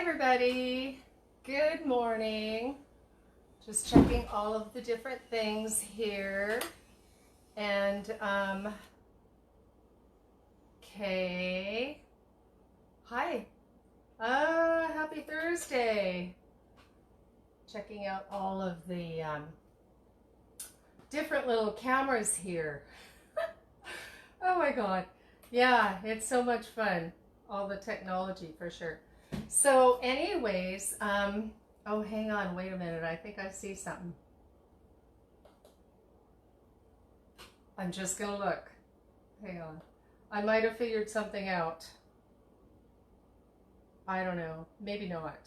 everybody. Good morning. Just checking all of the different things here. And, okay. Hi. Happy Thursday. Checking out all of the different little cameras here. Oh my God. Yeah, it's so much fun. All the technology for sure. So anyways, oh, hang on, wait a minute. I think I see something. I'm just gonna look. Hang on. I might have figured something out. I don't know. Maybe not.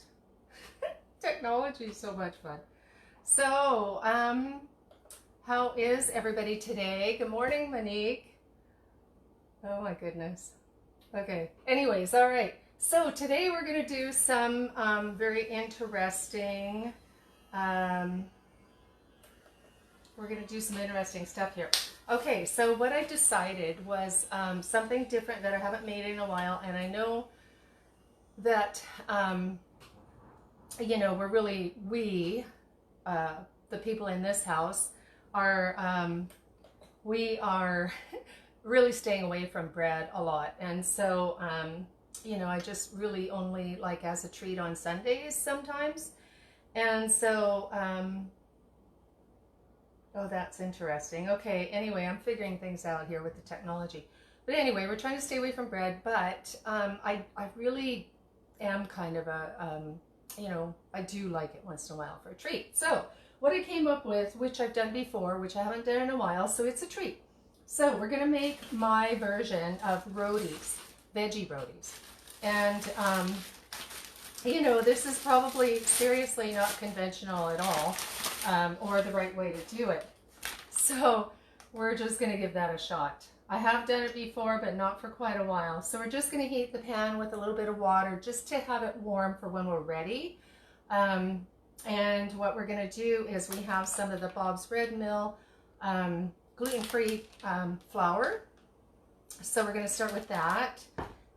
Technology is so much fun. So, how is everybody today? Good morning, Monique. Oh my goodness. Okay. Interesting. So today we're going to do some very interesting, stuff here. Okay, so what I decided was something different that I haven't made in a while, and I know that, the people in this house we are really staying away from bread a lot, and so, I just really only like as a treat on Sundays sometimes. And so, oh, that's interesting. Okay, anyway, I'm figuring things out here with the technology. But anyway, we're trying to stay away from bread, but I really am kind of a, I do like it once in a while for a treat. So what I came up with, which I've done before, which I haven't done in a while, so it's a treat. So we're going to make my version of rotis, veggie rotis. And, this is probably seriously not conventional at all, or the right way to do it. So we're just going to give that a shot. I have done it before, but not for quite a while. So we're just going to heat the pan with a little bit of water just to have it warm for when we're ready. And what we're going to do is we have some of the Bob's Red Mill gluten-free flour. So we're going to start with that.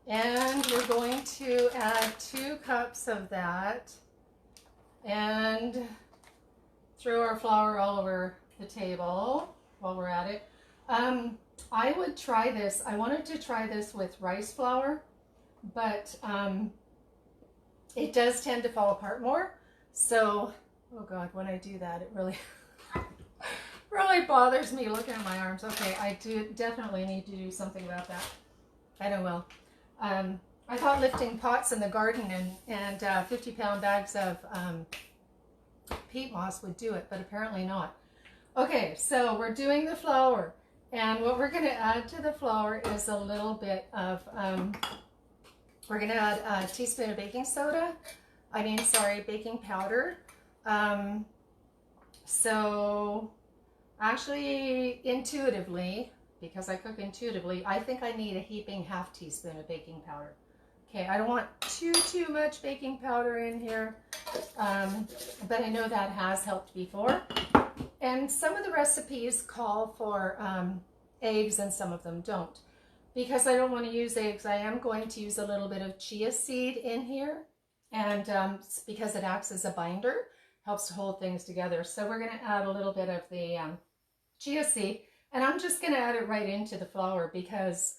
And we're going to add 2 cups of that and throw our flour all over the table while we're at it. I would try this. I wanted to try this with rice flour, but it does tend to fall apart more. So, oh God, when I do that, it really, really bothers me looking at my arms. Okay, I definitely need to do something about that. I know, well. I thought lifting pots in the garden and 50-pound bags of peat moss would do it, but apparently not. Okay, so we're doing the flour, and what we're going to add to the flour is a little bit of, we're going to add a teaspoon of baking powder. So actually, intuitively, because I cook intuitively, I think I need a heaping ½ teaspoon of baking powder. Okay, I don't want too much baking powder in here, but I know that has helped before. And some of the recipes call for eggs and some of them don't. Because I don't want to use eggs, I am going to use a little bit of chia seed in here, and because it acts as a binder, helps to hold things together. So we're going to add a little bit of the chia seed. And I'm just going to add it right into the flour because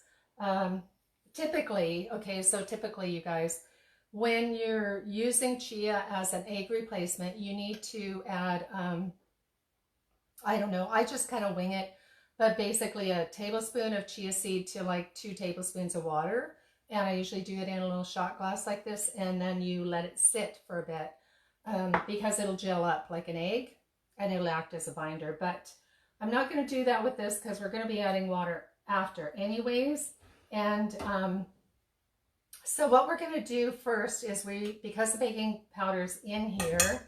typically, you guys, when you're using chia as an egg replacement, you need to add, I don't know, I just kind of wing it, but basically a tablespoon of chia seed to like 2 tablespoons of water. And I usually do it in a little shot glass like this, and then you let it sit for a bit because it'll gel up like an egg and it'll act as a binder. But I'm not going to do that with this because we're going to be adding water after anyways. And so what we're going to do first is because the baking powder's in here,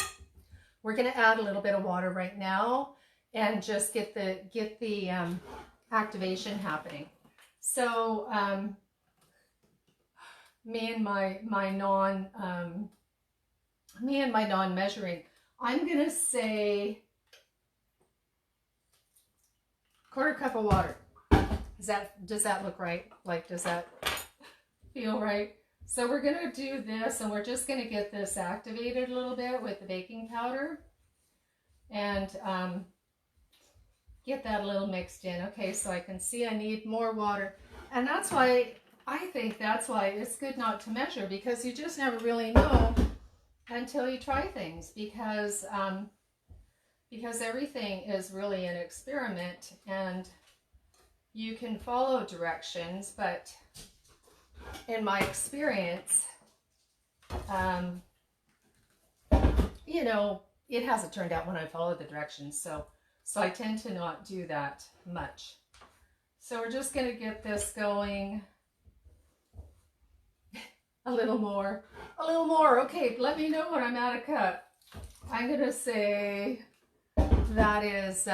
we're going to add a little bit of water right now and just get the activation happening. So me and my non-measuring, I'm going to say 1/4 cup of water. Does that look right? Like, does that feel right? So we're going to do this, and we're just going to get this activated a little bit with the baking powder and get that a little mixed in. Okay, so I can see I need more water. And that's why, I think that's why it's good not to measure, because you just never really know until you try things, because everything is really an experiment, and you can follow directions, but in my experience, you know, it hasn't turned out when I followed the directions, so I tend to not do that much. So we're just going to get this going a little more. Okay, let me know when I'm at a cup. I'm going to say that is,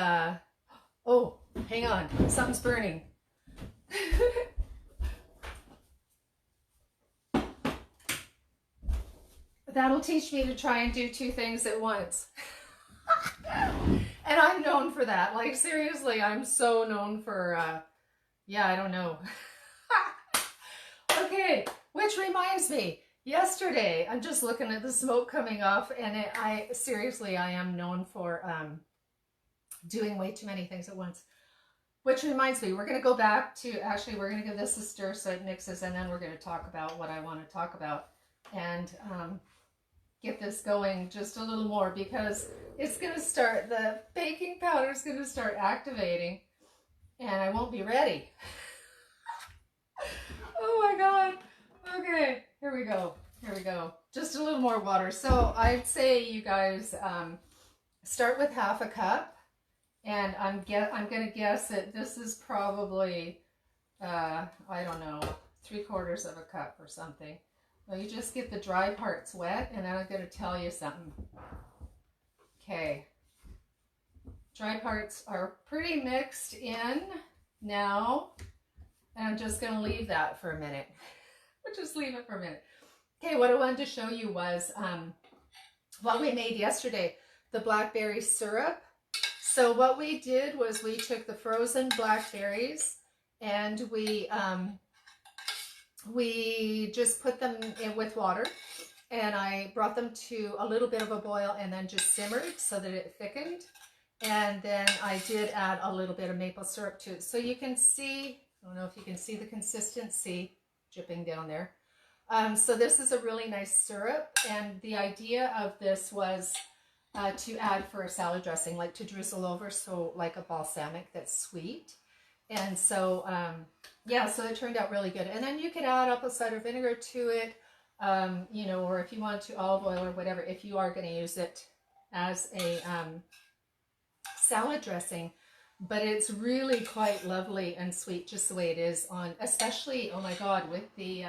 oh, hang on, something's burning. That'll teach me to try and do two things at once. And I'm known for that. Like, seriously, I'm so known for, yeah, I don't know. Okay, which reminds me, yesterday, I'm just looking at the smoke coming off, and seriously, I am known for doing way too many things at once. Which reminds me, we're going to go back to, actually, we're going to give this a stir so it mixes, and then we're going to talk about what I want to talk about. And get this going just a little more, because it's going to start, the baking powder is going to start activating, and I won't be ready. Oh my God. Okay, here we go. Just a little more water. So I'd say you guys start with half a cup, and I'm going to guess that this is probably, I don't know, 3/4 of a cup or something. Well, you just get the dry parts wet, and then I'm going to tell you something. Okay. Dry parts are pretty mixed in now, and I'm just going to leave that for a minute. We'll just leave it for a minute. Okay, what I wanted to show you was what we made yesterday, the blackberry syrup. So what we did was we took the frozen blackberries, and we just put them in with water, and I brought them to a little bit of a boil and then just simmered so that it thickened. And then I did add a little bit of maple syrup to it. So you can see, I don't know if you can see the consistency dripping down there. So this is a really nice syrup, and the idea of this was to add for a salad dressing, like to drizzle over, so like a balsamic that's sweet. And so, yeah, so it turned out really good. And then you could add apple cider vinegar to it, you know, or if you want to, olive oil or whatever, if you are going to use it as a salad dressing. But it's really quite lovely and sweet just the way it is on, especially, oh my God, with the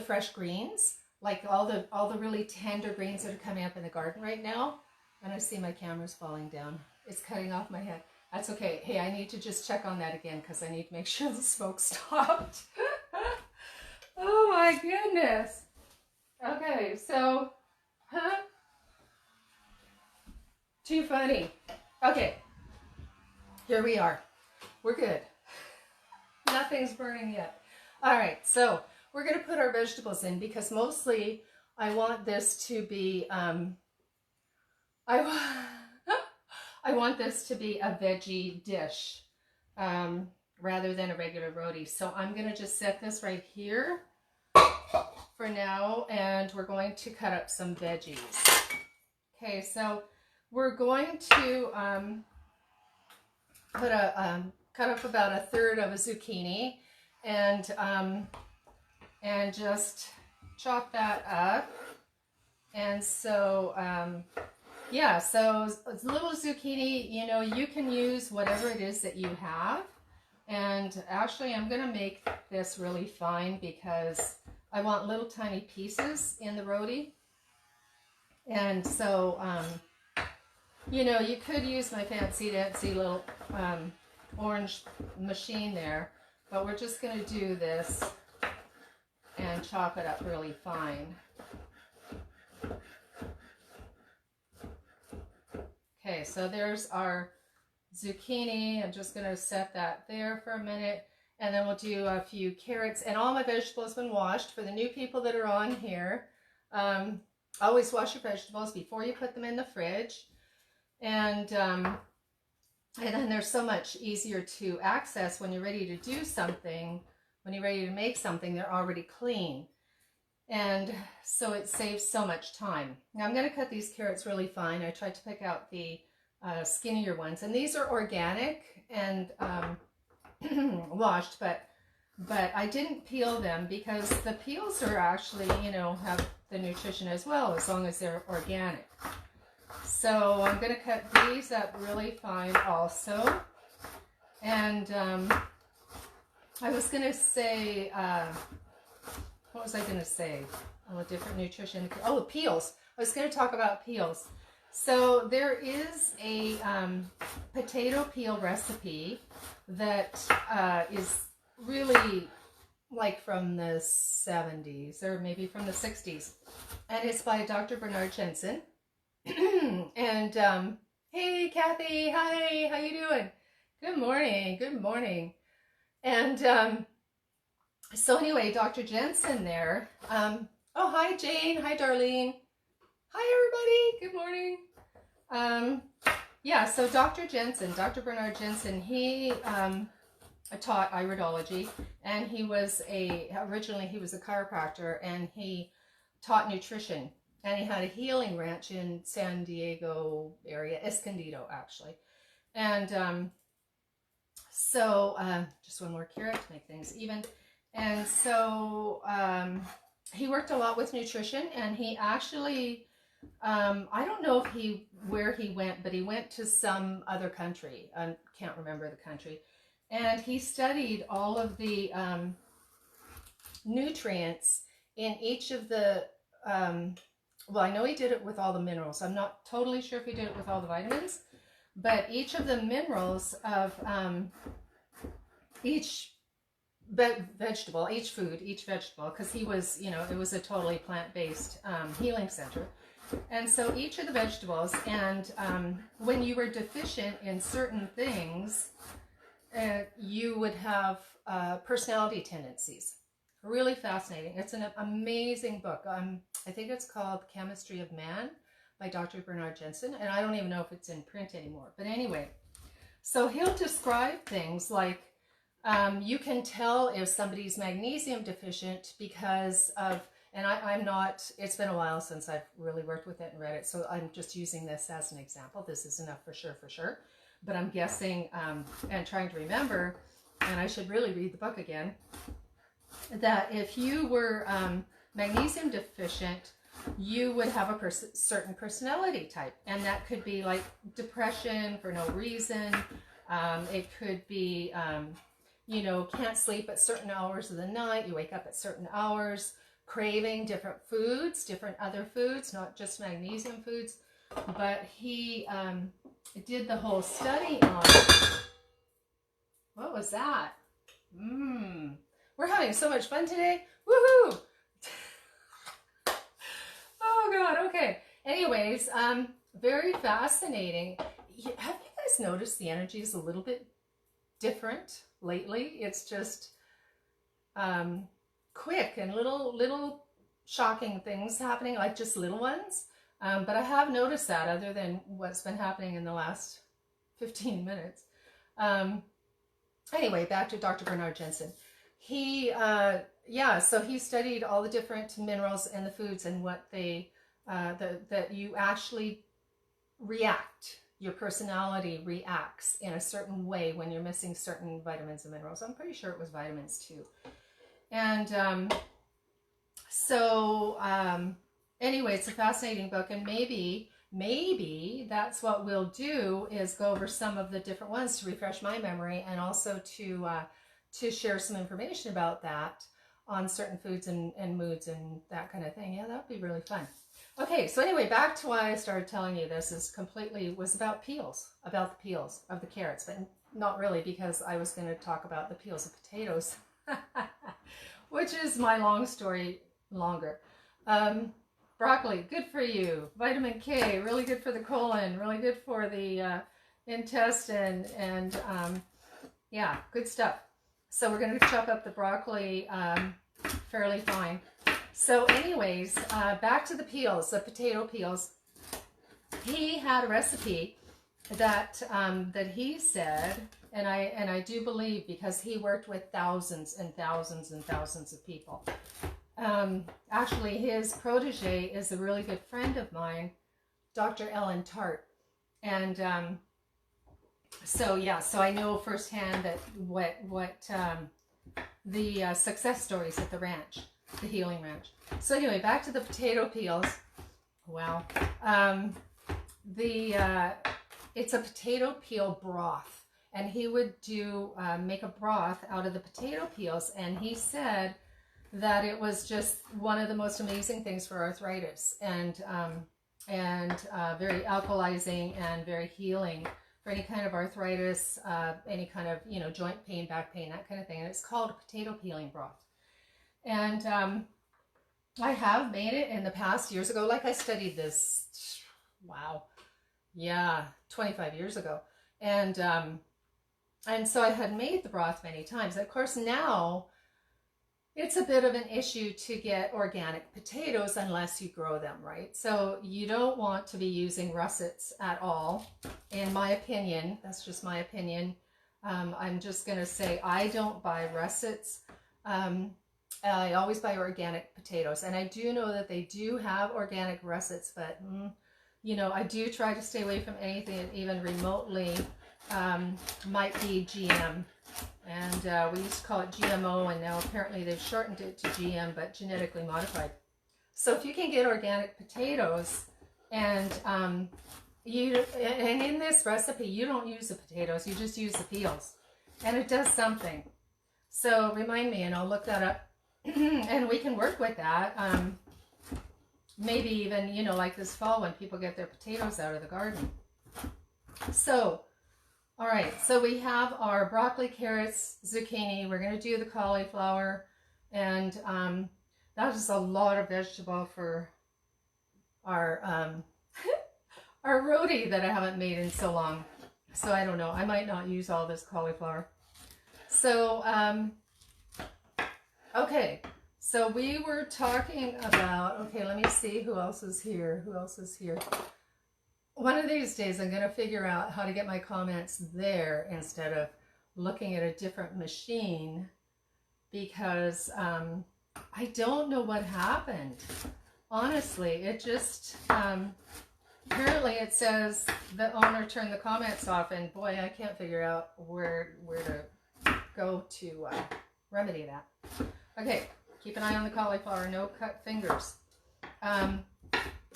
fresh greens, like all the really tender greens that are coming up in the garden right now. And I see my camera's falling down. It's cutting off my head. That's okay. Hey, I need to just check on that again, because I need to make sure the smoke stopped. Oh my goodness. Okay, so, too funny. Okay, here we are. We're good. Nothing's burning yet. All right, so we're going to put our vegetables in, because mostly I want this to be, I want this to be a veggie dish rather than a regular roti. So I'm going to just set this right here for now, and we're going to cut up some veggies. Okay, so we're going to cut up about 1/3 of a zucchini, and just chop that up. And so yeah, so a little zucchini, you know, you can use whatever it is that you have. And actually, I'm going to make this really fine, because I want little tiny pieces in the roti. And so, you know, you could use my fancy dancy little orange machine there, but we're just going to do this and chop it up really fine. Okay, so there's our zucchini. I'm just going to set that there for a minute. And then we'll do a few carrots, and all my vegetables have been washed. For the new people that are on here, always wash your vegetables before you put them in the fridge. And then they're so much easier to access when you're ready to do something. When you're ready to make something, they're already clean. And so it saves so much time. Now I'm going to cut these carrots really fine. I tried to pick out the skinnier ones, and these are organic and washed, but I didn't peel them because the peels are actually, you know, have the nutrition as well, as long as they're organic. So I'm going to cut these up really fine also. And I was going to say, what was I going to say? Oh, different nutrition. Oh, peels. I was going to talk about peels. So there is a potato peel recipe that is really like from the 70s or maybe from the 60s. And it's by Dr. Bernard Jensen. And hey, Kathy. Hi. How you doing? Good morning. Good morning. And so anyway, Dr. Jensen there. Oh, hi, Jane. Hi, Darlene. Hi, everybody. Good morning. Yeah, so Dr. Bernard Jensen, he taught iridology, and originally he was a chiropractor, and he taught nutrition, and he had a healing ranch in San Diego area, Escondido, actually. And so just one more carrot to make things even. And so he worked a lot with nutrition, and he actually, I don't know where he went, but he went to some other country. I can't remember the country. And he studied all of the nutrients in each of the, well, I know he did it with all the minerals. I'm not totally sure if he did it with all the vitamins, but each of the minerals of each vegetable, each vegetable, because he was, you know, it was a totally plant-based healing center. And so each of the vegetables, and when you were deficient in certain things, you would have personality tendencies. Really fascinating. It's an amazing book. I think it's called Chemistry of Man by Dr. Bernard Jensen, and I don't even know if it's in print anymore. But anyway, so he'll describe things like, you can tell if somebody's magnesium deficient because of, and I'm not, it's been a while since I've really worked with it and read it, so I'm just using this as an example. This is enough for sure. But I'm guessing and trying to remember, and I should really read the book again, that if you were magnesium deficient, you would have a certain personality type. And that could be like depression for no reason. It could be, you know, can't sleep at certain hours of the night. You wake up at certain hours, craving different foods, different other foods, not just magnesium foods. But he did the whole study on, what was that? We're having so much fun today. Woohoo! Oh God, okay. Anyways, very fascinating. Have you guys noticed the energy is a little bit different lately? It's just quick and little shocking things happening, like just little ones. But I have noticed that, other than what's been happening in the last 15 minutes. Anyway, back to Dr. Bernard Jensen. He, so he studied all the different minerals in the foods and what they, that you actually react. Your personality reacts in a certain way when you're missing certain vitamins and minerals. I'm pretty sure it was vitamins too. And anyway, it's a fascinating book, and maybe that's what we'll do, is go over some of the different ones to refresh my memory, and also to share some information about that on certain foods and moods and that kind of thing. Yeah, that'd be really fun. Okay, so anyway, back to why I started telling you this was about peels, about the peels of the carrots, but not really, because I was going to talk about the peels of potatoes, which is my long story longer. Broccoli, good for you. Vitamin K, really good for the colon, really good for the intestine, and yeah, good stuff. So we're going to chop up the broccoli fairly fine. So anyways, back to the peels, the potato peels. He had a recipe that that he said, and I do believe, because he worked with thousands and thousands and thousands of people. Actually, his protege is a really good friend of mine, Dr. Ellen Tart, and so yeah, so I know firsthand that what the success stories at the ranch, the healing ranch. So anyway, back to the potato peels. Wow. It's a potato peel broth, and he would make a broth out of the potato peels, and he said that it was just one of the most amazing things for arthritis, and very alkalizing and very healing for any kind of arthritis, any kind of, joint pain, back pain, that kind of thing. And it's called potato peeling broth. And I have made it in the past years ago. Like, I studied this, wow, yeah, 25 years ago. And so I had made the broth many times. Of course, now it's a bit of an issue to get organic potatoes unless you grow them, right? So you don't want to be using russets at all, in my opinion. That's just my opinion. I'm just going to say I don't buy russets. I always buy organic potatoes. And I do know that they do have organic russets, but, I do try to stay away from anything that even remotely might be GM. And we used to call it GMO, and now apparently they've shortened it to GM, but genetically modified. So if you can get organic potatoes, and in this recipe you don't use the potatoes, you just use the peels, and it does something. So remind me, and I'll look that up, and we can work with that. Maybe even like this fall when people get their potatoes out of the garden. So. All right, so we have our broccoli, carrots, zucchini. We're going to do the cauliflower, and that is a lot of vegetable for our our roti that I haven't made in so long. So I don't know. I might not use all this cauliflower. So okay. So we were talking about. Okay, let me see who else is here. Who else is here? One of these days, I'm going to figure out how to get my comments there instead of looking at a different machine, because I don't know what happened. Honestly, it just, apparently it says the owner turned the comments off, and boy, I can't figure out where to go to remedy that. Okay, keep an eye on the cauliflower, no cut fingers.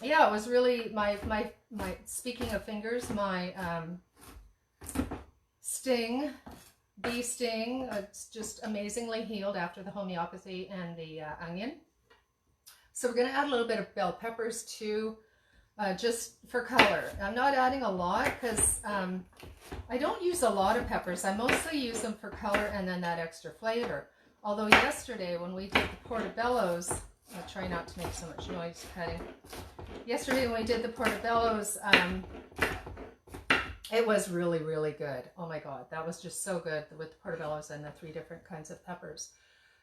Yeah, it was really my speaking of fingers, my bee sting, it's just amazingly healed after the homeopathy and the onion. So we're going to add a little bit of bell peppers too, just for color. I'm not adding a lot because I don't use a lot of peppers. I mostly use them for color and then that extra flavor. Although yesterday when we did the portobellos, I'll try not to make so much noise cutting. Yesterday when we did the portobellos, it was really, really good. Oh my God, that was just so good with the portobellos and the 3 different kinds of peppers.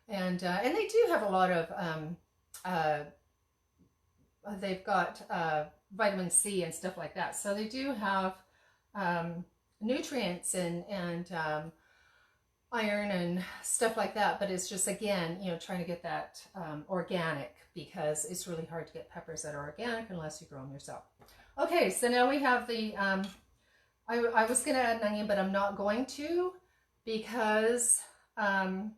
And they do have a lot of, they've got vitamin C and stuff like that. So they do have nutrients and iron and stuff like that, but it's just, again, trying to get that organic, because it's really hard to get peppers that are organic unless you grow them yourself. Okay, so now we have the, I was going to add an onion, but I'm not going to, because I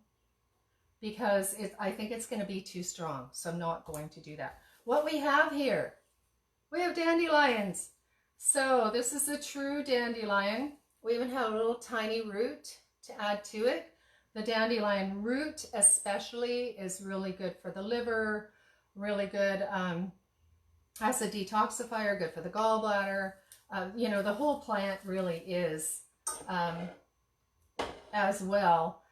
think it's going to be too strong, so I'm not going to do that. What we have here, we have dandelions. So this is a true dandelion. We even have a little tiny root to add to it. The dandelion root especially is really good for the liver, really good as a detoxifier, good for the gallbladder. The whole plant really is as well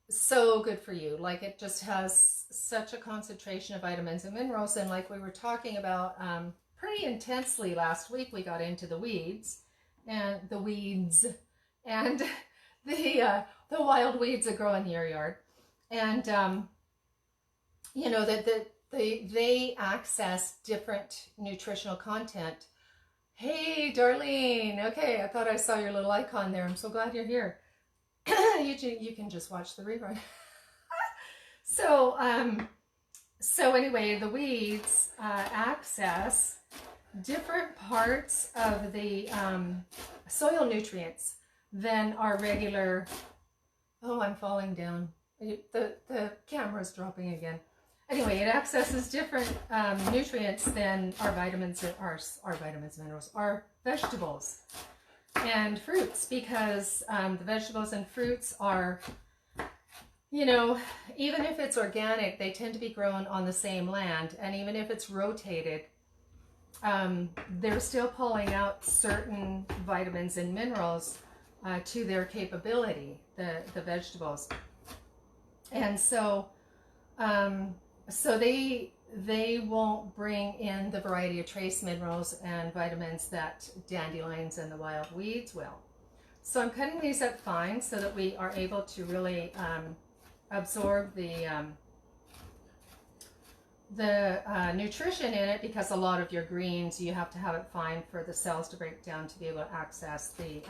so good for you. Like, it just has such a concentration of vitamins and minerals, and like we were talking about pretty intensely last week, we got into the weeds and the wild weeds that grow in your yard. And you know, that they access different nutritional content. Hey, Darlene. Okay, I thought I saw your little icon there. I'm so glad you're here. You can just watch the rerun. So anyway, the weeds access different parts of the soil nutrients than our regular. Oh, I'm falling down. The camera's dropping again. Anyway, it accesses different nutrients than our vitamins, minerals, our vegetables and fruits, because the vegetables and fruits are, you know, even if it's organic, they tend to be grown on the same land, and even if it's rotated, they're still pulling out certain vitamins and minerals to their capability, the vegetables. And so they won't bring in the variety of trace minerals and vitamins that dandelions and the wild weeds will. So I'm cutting these up fine so that we are able to really absorb the nutrition in it, because a lot of your greens, you have to have it fine for the cells to break down to be able to access the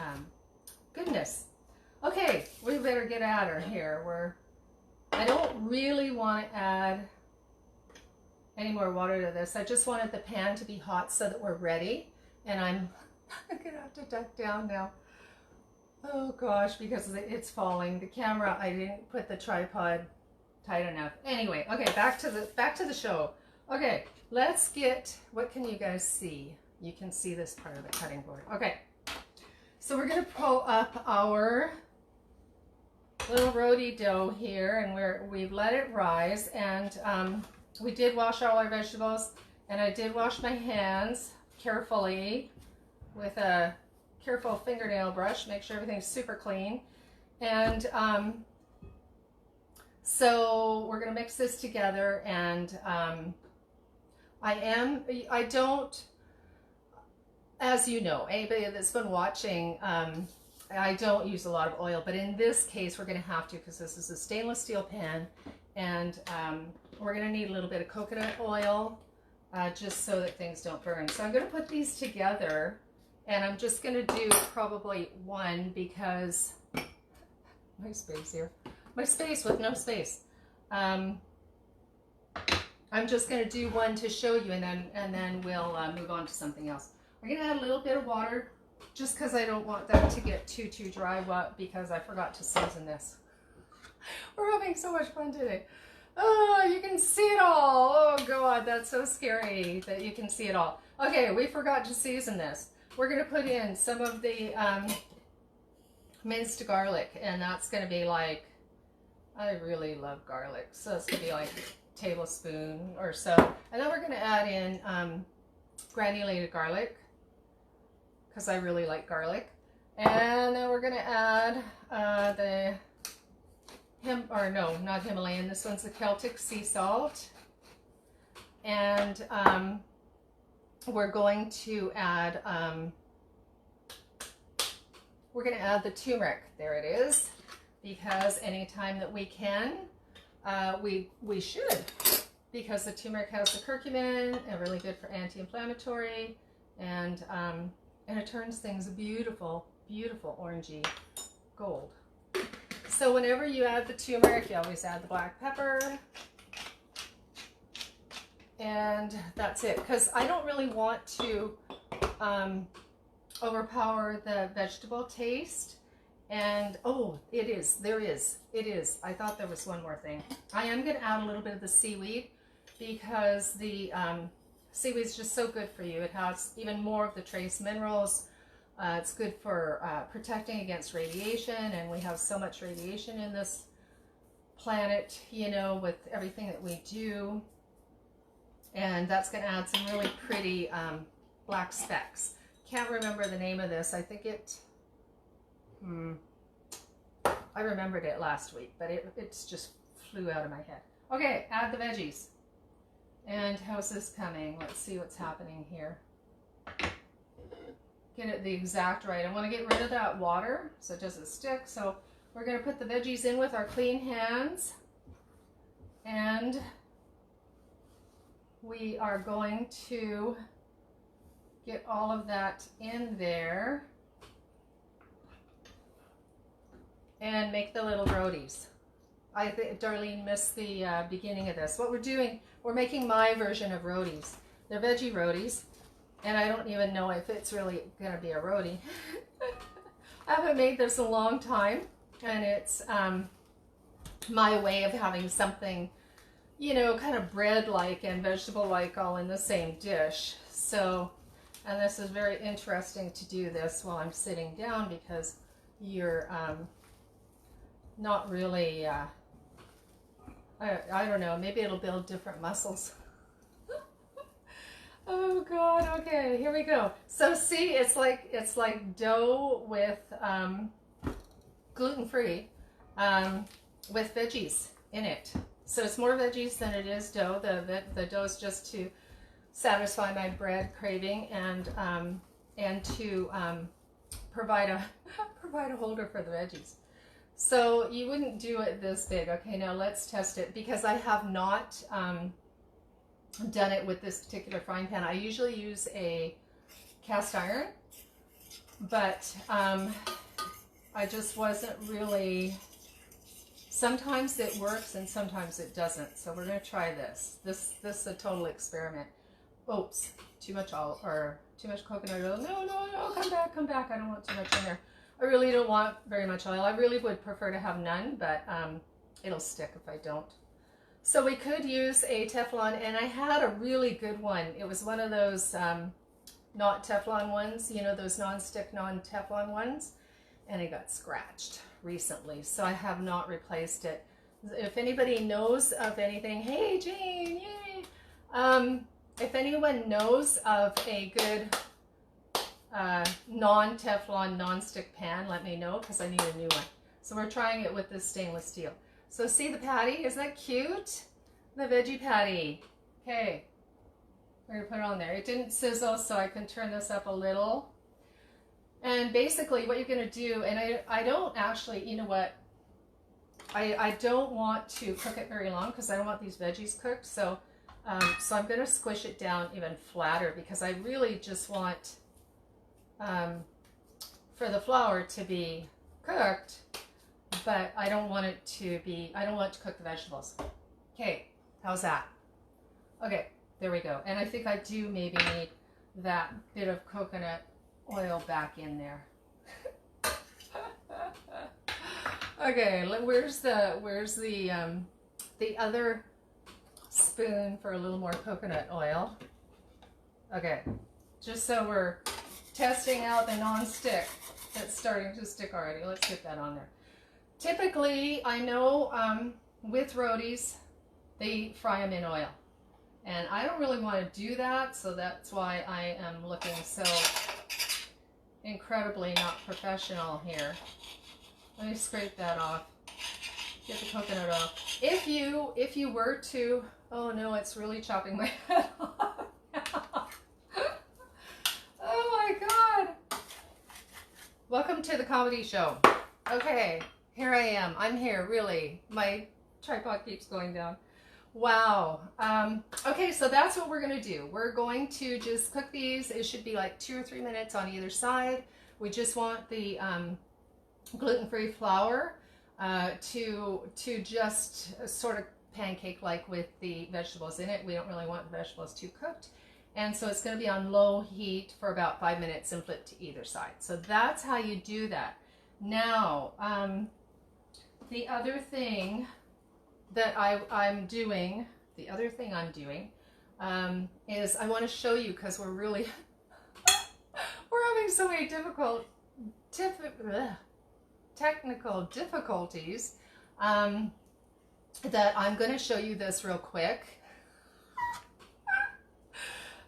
goodness. Okay, we better get at her here. I don't really want to add any more water to this. I just wanted the pan to be hot so that we're ready. And I'm gonna have to duck down now. Oh gosh, because it's falling. The camera, I didn't put the tripod tight enough. Anyway, okay, back to the show. Okay, let's get, what can you guys see? You can see this part of the cutting board. Okay, so we're gonna pull up our little roti dough here, and we've let it rise, and we did wash all our vegetables, and I did wash my hands carefully with a careful fingernail brush, make sure everything's super clean. And so we're gonna mix this together, and I don't, as you know, anybody that's been watching, I don't use a lot of oil, but in this case we're going to have to, because this is a stainless steel pan, and we're going to need a little bit of coconut oil just so that things don't burn. So I'm going to put these together, and I'm just going to do probably one, because my space here, my space with no space. I'm just going to do one to show you, and then we'll move on to something else. I'm going to add a little bit of water, just because I don't want that to get too dry, because I forgot to season this. We're having so much fun today. Oh, you can see it all. Oh God, that's so scary that you can see it all. Okay, we forgot to season this. We're going to put in some of the minced garlic, and that's going to be like, I really love garlic, so it's going to be like a tablespoon or so. And then we're going to add in granulated garlic, because I really like garlic. And then we're going to add not Himalayan, this one's the Celtic sea salt. And we're going to add the turmeric. There it is, because anytime that we can, we should, because the turmeric has the curcumin, and really good for anti-inflammatory, and it turns things beautiful, beautiful orangey gold. So whenever you add the turmeric, you always add the black pepper. And that's it, because I don't really want to overpower the vegetable taste. And oh, it is. I thought there was one more thing. I am going to add a little bit of the seaweed, because the seaweed is just so good for you. It has even more of the trace minerals. It's good for protecting against radiation, and we have so much radiation in this planet, you know, with everything that we do. And that's going to add some really pretty black specks. Can't remember the name of this. I think I remembered it last week, but it's just flew out of my head. Okay, add the veggies. And how's this coming? Let's see what's happening here. get it the exact right. I want to get rid of that water so it doesn't stick. So we're going to put the veggies in with our clean hands, and we are going to get all of that in there and make the little rotis. I think Darlene missed the beginning of this. What we're doing, we're making my version of rotis. They're veggie rotis, and I don't even know if it's really going to be a roti. I haven't made this a long time, and it's my way of having something, you know, kind of bread-like and vegetable-like all in the same dish. So, and this is very interesting to do this while I'm sitting down, because you're not really, I don't know, maybe it'll build different muscles. Oh God, okay, here we go. So see, it's like dough with gluten-free with veggies in it. So it's more veggies than it is dough. The dough is just to satisfy my bread craving and to provide a holder for the veggies. So you wouldn't do it this big. Okay, now let's test it, because I have not done it with this particular frying pan. I usually use a cast iron, but I just wasn't really, sometimes it works and sometimes it doesn't. So we're going to try this. This is a total experiment. Oops, too much oil, or too much coconut oil. No, come back. I don't want too much in there. I really don't want very much oil. I really would prefer to have none, but it'll stick if I don't. So we could use a Teflon, and I had a really good one. It was one of those not Teflon ones, you know, those non-stick, non-Teflon ones, and it got scratched recently, so I have not replaced it. If anybody knows of anything, hey Jane, yay! If anyone knows of a good non-Teflon, non-stick pan, let me know, because I need a new one. So we're trying it with this stainless steel. So see the patty, isn't that cute? The veggie patty. Okay, we're gonna put it on there. It didn't sizzle, so I can turn this up a little. And basically what you're gonna do, and I don't actually, you know what, I don't want to cook it very long because I don't want these veggies cooked. So so I'm gonna squish it down even flatter, because I really just want for the flour to be cooked, but I don't want it to be, I don't want to cook the vegetables. Okay, how's that? Okay, there we go. And I think I do maybe need that bit of coconut oil back in there. Okay, where's the other spoon for a little more coconut oil? Okay, just so we're testing out the non-stick that's starting to stick already. Let's get that on there. Typically, I know with rotis, they fry them in oil. And I don't really want to do that, so that's why I am looking so incredibly not professional here. Let me scrape that off. Get the coconut off. If you were to, oh no, it's really chopping my head off now. Oh my God. Welcome to the comedy show. Okay, here I am. I'm here, really. My tripod keeps going down. Wow. Okay, so that's what we're going to do. We're going to just cook these. It should be like 2 or 3 minutes on either side. We just want the gluten-free flour to just sort of pancake-like with the vegetables in it. We don't really want the vegetables too cooked. And so it's going to be on low heat for about 5 minutes and flip to either side. So that's how you do that. Now, the other thing that I'm doing is I want to show you, because we're really, we're having so many technical difficulties, that I'm going to show you this real quick.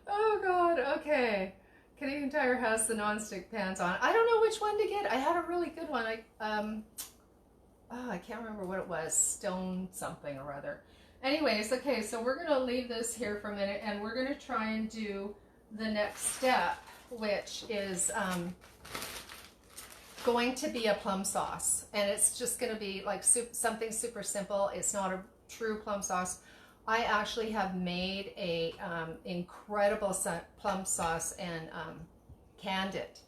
Oh God, okay. Canadian Tire has the non-stick pans on. I don't know which one to get. I had a really good one. I can't remember what it was. Stone something or other. Anyways, okay, so we're going to leave this here for a minute, and we're going to try and do the next step. which is going to be a plum sauce, and it's just going to be like something super simple. It's not a true plum sauce. I actually have made a incredible plum sauce and canned it,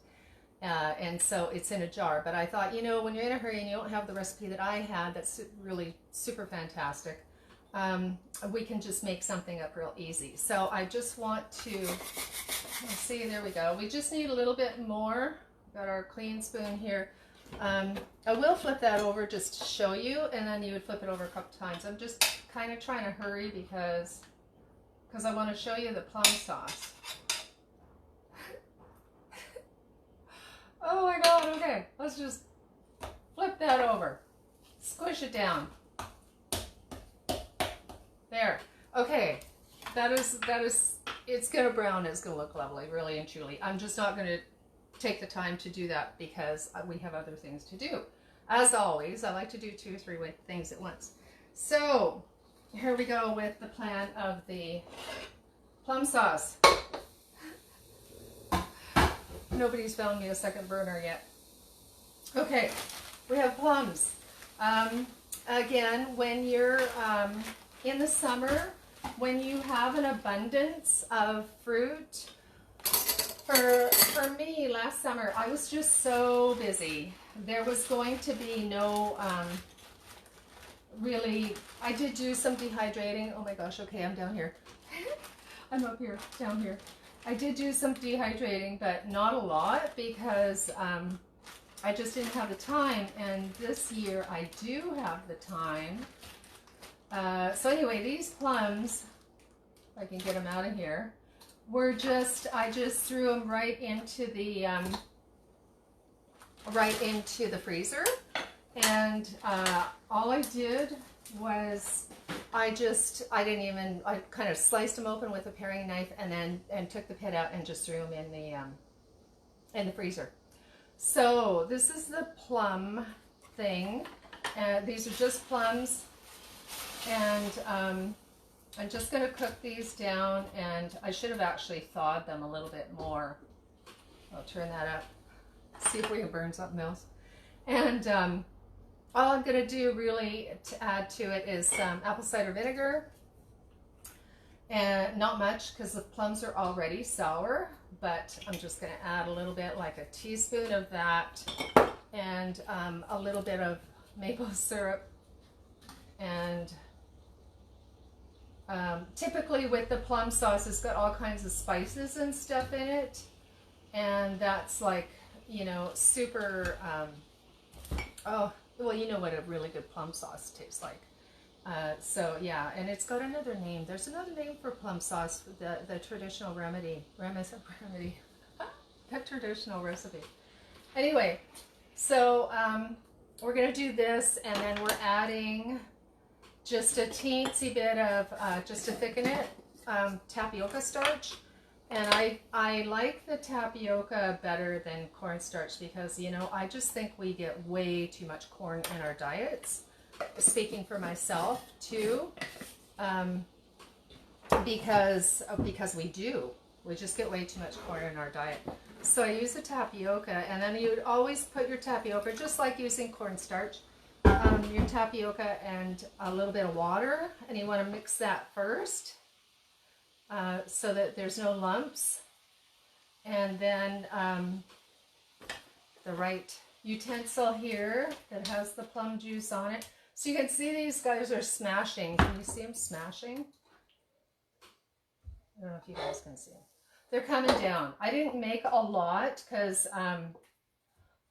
and so it's in a jar. But I thought, you know, when you're in a hurry and you don't have the recipe that I had that's really super fantastic, we can just make something up real easy. So I just want to, let's see, there we go. We just need a little bit more. Got our clean spoon here. I will flip that over just to show you, and then you would flip it over a couple times. I'm just kind of trying to hurry because I want to show you the plum sauce. Oh my God, okay. Let's just flip that over. Squish it down. There. Okay. That is, it's going to brown. It's going to look lovely, really and truly. I'm just not going to take the time to do that because we have other things to do. As always, I like to do 2 or 3 things at once. So here we go with the plan of the plum sauce. Nobody's found me a second burner yet. Okay, we have plums. Again, when you're in the summer, when you have an abundance of fruit, for me, last summer, I was just so busy. There was going to be no, really, I did do some dehydrating. Oh my gosh, okay, I'm down here. I'm up here, down here. I did do some dehydrating, but not a lot because I just didn't have the time. And this year, I do have the time. So anyway, these plums, if I can get them out of here, were just, I just threw them right into the freezer, and all I did was I kind of sliced them open with a paring knife and took the pit out and just threw them in the freezer. So this is the plum thing, and these are just plums, and I'm just going to cook these down, and I should have actually thawed them a little bit more. I'll turn that up, see if we can burn something else. And all I'm going to do really to add to it is some apple cider vinegar, and not much because the plums are already sour, but I'm just going to add a little bit, like a teaspoon of that, and a little bit of maple syrup. And typically with the plum sauce, it's got all kinds of spices and stuff in it, and that's like, you know, super, oh, well, you know what a really good plum sauce tastes like. So yeah, and it's got another name. There's another name for plum sauce, the traditional remedy, the traditional recipe. Anyway, so we're gonna do this, and then we're adding just a teensy bit of, just to thicken it, tapioca starch. And I like the tapioca better than cornstarch because, you know, I just think we get way too much corn in our diets. Speaking for myself too, because we do. We just get way too much corn in our diet. So I use the tapioca, and then you would always put your tapioca, just like using cornstarch, your tapioca and a little bit of water, and you want to mix that first so that there's no lumps, and then the right utensil here that has the plum juice on it. So you can see these guys are smashing. Can you see them smashing? I don't know if you guys can see them. They're coming down. I didn't make a lot because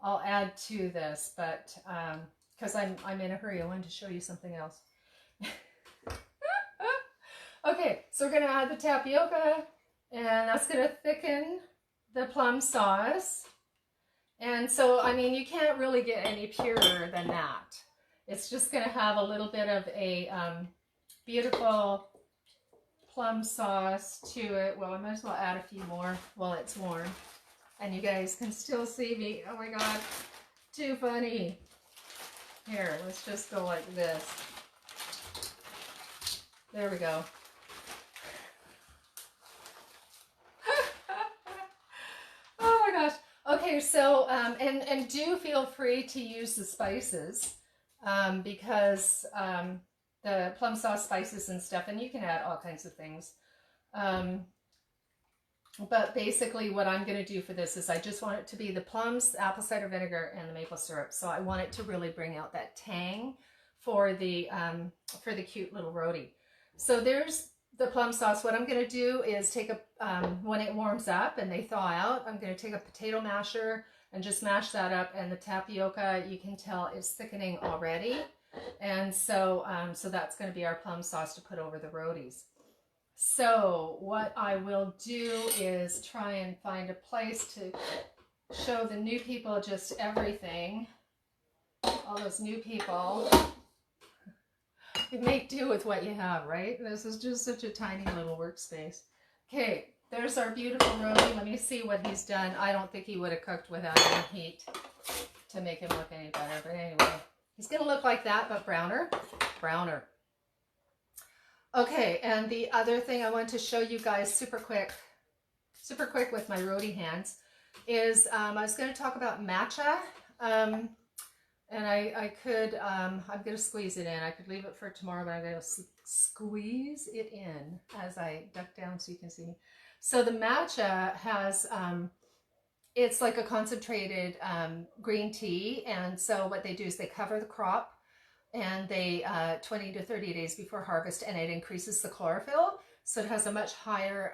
I'll add to this, but because I'm in a hurry. I wanted to show you something else. Okay, so we're going to add the tapioca, and that's going to thicken the plum sauce. And so, I mean, you can't really get any purer than that. It's just going to have a little bit of a beautiful plum sauce to it. Well, I might as well add a few more while it's warm. And you guys can still see me. Oh my God, too funny. Here, let's just go like this. There we go. Okay, so, and do feel free to use the spices, because the plum sauce spices and stuff, and you can add all kinds of things. But basically what I'm going to do for this is I just want it to be the plums, the apple cider vinegar, and the maple syrup. So I want it to really bring out that tang for the cute little roti. So there's the plum sauce. What I'm going to do is take when it warms up and they thaw out, I'm going to take a potato masher and just mash that up. And the tapioca, you can tell, is thickening already. And so, so that's going to be our plum sauce to put over the rotis. So what I will do is try and find a place to show the new people just everything. All those new people. You make do with what you have, right? This is just such a tiny little workspace. Okay, there's our beautiful roti. Let me see what he's done. I don't think he would have cooked without any heat to make him look any better. But anyway, he's going to look like that, but browner. Browner. Okay, and the other thing I want to show you guys super quick with my roti hands is I was going to talk about matcha, and I could, I'm going to squeeze it in. I could leave it for tomorrow, but I'm going to squeeze it in as I duck down so you can see me. So the matcha has, it's like a concentrated green tea, and so what they do is they cover the crop, and they 20 to 30 days before harvest, and it increases the chlorophyll, so it has a much higher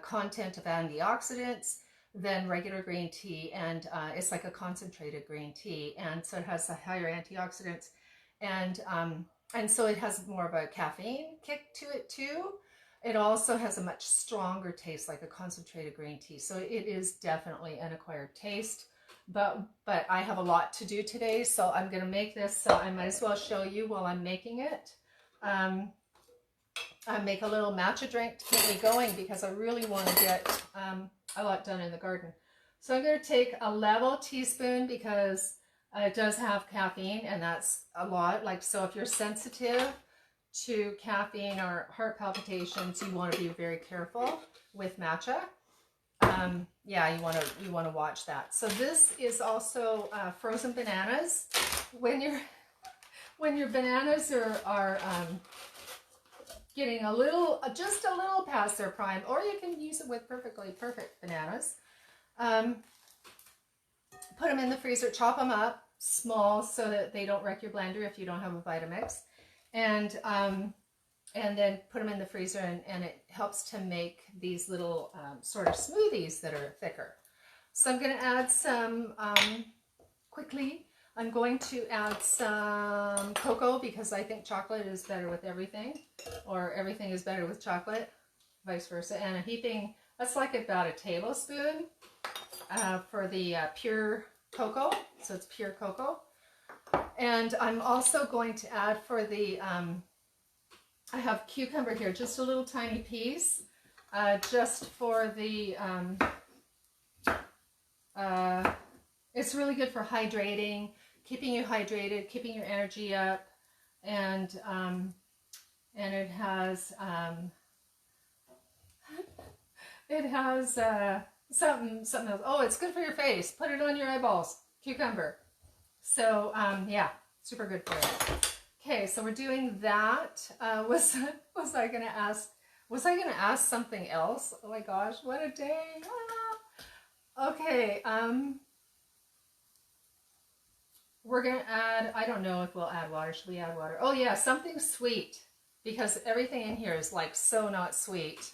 content of antioxidants than regular green tea, and it's like a concentrated green tea, and so it has a higher antioxidants, and so it has more of a caffeine kick to it too. It also has a much stronger taste, like a concentrated green tea, so it is definitely an acquired taste. But I have a lot to do today, so I'm going to make this, so I might as well show you while I'm making it. I make a little matcha drink to get me going because I really want to get a lot done in the garden. So I'm going to take a level teaspoon because it does have caffeine, and that's a lot. Like, so if you're sensitive to caffeine or heart palpitations, you want to be very careful with matcha. Yeah, you want to watch that. So this is also frozen bananas. When your bananas are getting just a little past their prime, or you can use it with perfectly perfect bananas. Put them in the freezer, chop them up small so that they don't wreck your blender if you don't have a Vitamix, and then put them in the freezer, and it helps to make these little sort of smoothies that are thicker. So I'm going to add some, quickly, I'm going to add some cocoa because I think chocolate is better with everything, or everything is better with chocolate, vice versa. And a heaping, that's like about a tablespoon for the pure cocoa, so it's pure cocoa. And I'm also going to add for the, I have cucumber here, just a little tiny piece, just for the, it's really good for hydrating, keeping you hydrated, keeping your energy up, and it has something else. Oh, it's good for your face. Put it on your eyeballs. Cucumber. So yeah, super good for it. Okay, so we're doing that. Was I gonna ask something else? Oh my gosh, what a day. Ah. Okay, we're gonna add, I don't know if we'll add water. Should we add water? Oh yeah, something sweet, because everything in here is like so not sweet,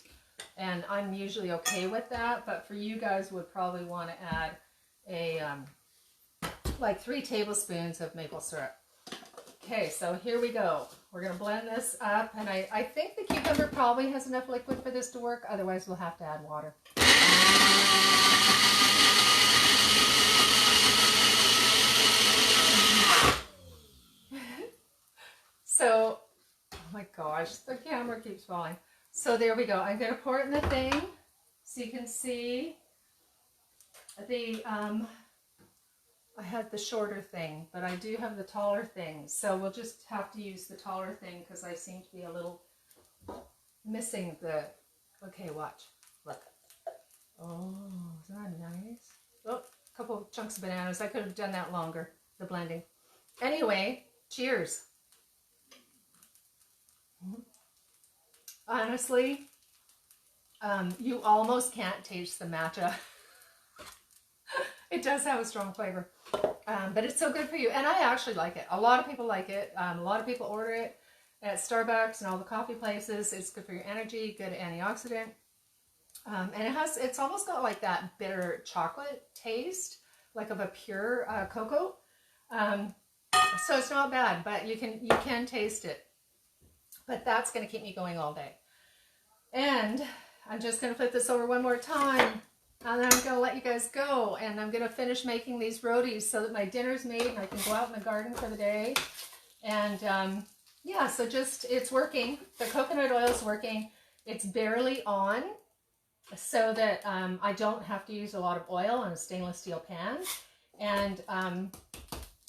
and I'm usually okay with that, but for you guys would probably want to add a like 3 tablespoons of maple syrup. Okay, so here we go. We're going to blend this up, and I think the cucumber probably has enough liquid for this to work, otherwise we'll have to add water. So, oh my gosh, the camera keeps falling. So there we go. I'm going to pour it in the thing so you can see the, I had the shorter thing, but I do have the taller thing. So we'll just have to use the taller thing because I seem to be a little missing the, okay, watch, look. Oh, isn't that nice? Oh, a couple of chunks of bananas. I could have done that longer, the blending. Anyway, cheers. Honestly, you almost can't taste the matcha. It does have a strong flavor, but it's so good for you. And I actually like it. A lot of people like it. A lot of people order it at Starbucks and all the coffee places. It's good for your energy, good antioxidant. And it's almost got like that bitter chocolate taste, like of a pure cocoa. So it's not bad, but you can taste it. But that's going to keep me going all day. And I'm just going to flip this over one more time. And then I'm going to let you guys go. And I'm going to finish making these rotis so that my dinner's made and I can go out in the garden for the day. And yeah, so just, it's working. The coconut oil is working. It's barely on so that I don't have to use a lot of oil on a stainless steel pan. And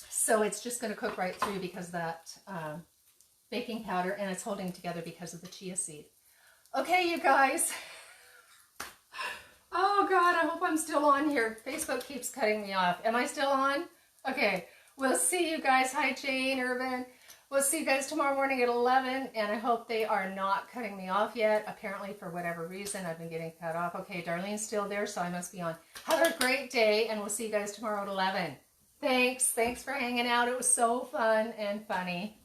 so it's just going to cook right through because of that baking powder, and it's holding together because of the chia seed. Okay, you guys. Oh God, I hope I'm still on here. Facebook keeps cutting me off. Am I still on? Okay, we'll see you guys. Hi, Jane, Irvin. We'll see you guys tomorrow morning at 11, and I hope they are not cutting me off yet. Apparently, for whatever reason, I've been getting cut off. Okay, Darlene's still there, so I must be on. Have a great day, and we'll see you guys tomorrow at 11. Thanks for hanging out. It was so fun and funny.